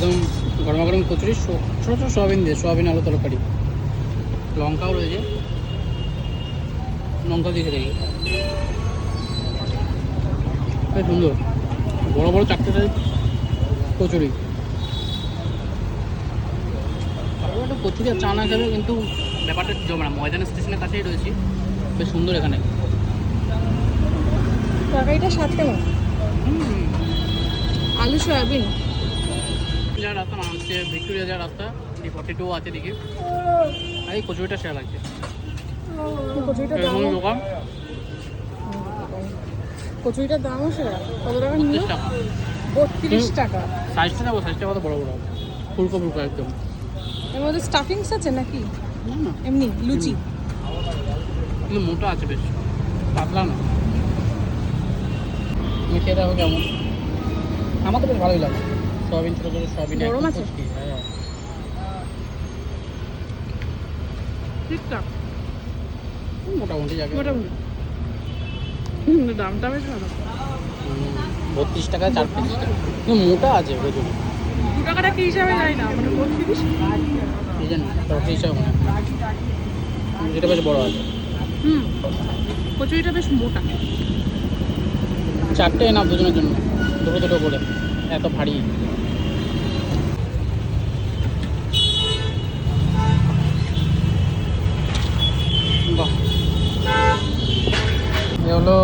একদম গরমা গরম কচুরি, ছোটো ছোটো সোয়াবিন দিয়ে, সোয়াবিন আলু তরকারি, লঙ্কাও রয়েছে, লঙ্কা দিয়েছে দেখি, বেশ সুন্দর। বড় বড় চারটে কচুরি, একটু কচুরি আর চা না খেলে কিন্তু ব্যাপারটা জমে না। ময়দান স্টেশনের কাছেই রয়েছি, বেশ সুন্দর এখানে। তরকারিটা স্বাদ কেমন? আলু সয়াবিন যা রাস্তা না হচ্ছে ভিক্টোরিয়া, যা রাস্তা D42 আছে দিকে, আর এই কচুরিটা সেরা লাগছে। দোকান কচুরিটার দামও সেরা। কত টাকা নিল? 32 টাকা। 32 টাকা। সাইজটা নেবো, সাইজটা কত বড় বড়, ফুলকো ফুলকো একদম। এর মধ্যে স্টাফিংস আছে নাকি না না, এমনি লুচি? কিন্তু মোটা আছে বেশ, পাতলা না। তুমি খেয়ে দেখো কেমন। আমার তো বেশ ভালোই লাগে, সয়াবিন ছোটো ছোটো সয়াবিন গরম আছে? হ্যাঁ ঠিকঠাক মোটামুটি যাবে। মোটামুটি। দামটা বেশ ভালো। 32 টাকায় 4 পিস, কিন্তু মোটা আছে কচুরি। 2 টাকাটা কি হিসাবে যায় না, মানে 32। এই জানি তরকারি হিসাবে মনে হয়, যেটা বেশ বড় আছে। কচুরিটা বেশ মোটা। 4টে না দুজনের জন্য, দুটো দুটো করে, এত ভারী। বাহ, এ হলো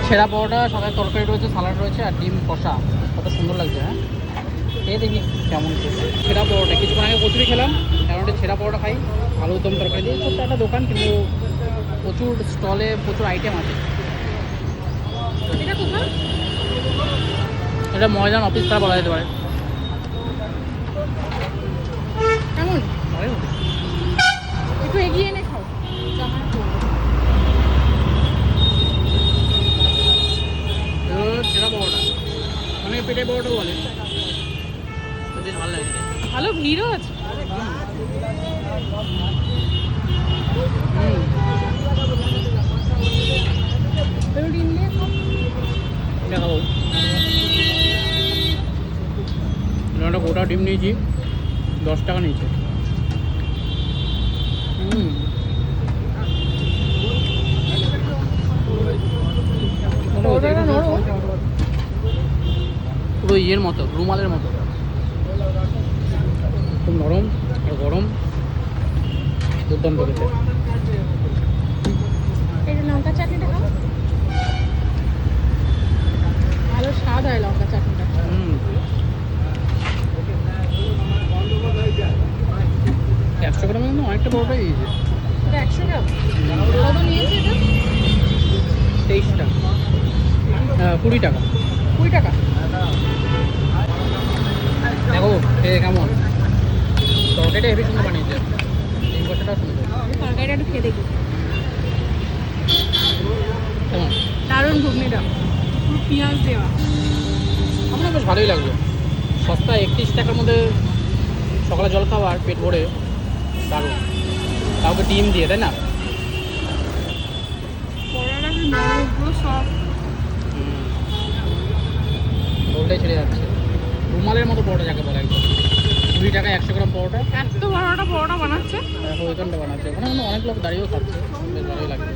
ছেঁড়া পরোটা, সাথে তরকারি রয়েছে, সালাড রয়েছে আর ডিম কষা। কত সুন্দর লাগছে। হ্যাঁ খেয়ে দেখি কেমন খেয়েছে। ছেঁড়া পরোটা, কিছুক্ষণ আগে কচুরি খেলাম, এখন একটা ছেঁড়া পরোটা খাই আলুর দম তরকারি দিয়ে। ছোট্ট একটা দোকান, কিন্তু প্রচুর স্টলে প্রচুর আইটেম আছে। এটা কোথায়? এটা ময়দান অফিস তারা বলা যেতে পারে। কেমন? আরে একটু এগিয়ে এনে খাও। ছেঁড়া পরোটা, অনেক পেটে পরোটা বলে, বেশ ভালো লাগে। ভালো ভিড়ও আছে। ডিম দিয়ে খাও। দেখাবো, একটা গোটা ডিম নিয়েছি, 10 টাকা নিয়েছে। পরোটাটা নরম। পুরো ইয়ের মতো, রুমালের মতো, খুব নরম আর গরম, দুর্দান্ত খেতে। এই যে লঙ্কা চাটনিটা খাও, ভালো স্বাদ হয় লঙ্কা চাটনিটা। 100 গ্রামের কিন্তু অনেকটা পরোটাই দিয়েছে। এটা 100 গ্রাম? কত নিয়েছে এটা? 23 টাকা, 20 টাকা। 20 টাকা। দেখো খেয়ে কেমন, তরকারিটা হেভি সুন্দর বানিয়েছে, ডিম কষাটাও সুন্দর। তরকারিটা একটু খেয়ে দেখি। কেমন? দারুণ ঘুগনিটা, পুরো পেঁয়াজ দেওয়া। আমার বেশ ভালোই লাগলো, সস্তা 31 টাকার মধ্যে সকালে জল খাওয়ার পেট ভরে, দারুণ। কাউকে ডিম দিয়ে, তাই না? পরোটা কি নরম, পুরো সফট। রোলটাই ছেড়ে যাচ্ছে, রুমালের মতো পরোটা যাকে বলে একদম। 20 টাকায় 100 গ্রাম পরোটা। এত বড় একটা পরোটা বানাচ্ছে। ওইখানটা বানাচ্ছে, ওখানে কিন্তু অনেক লোক দাঁড়িয়েও খাচ্ছে, বেশ ভালোই লাগছে।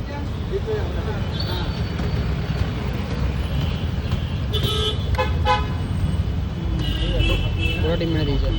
পুরো ডিম মেরে দিয়েছে।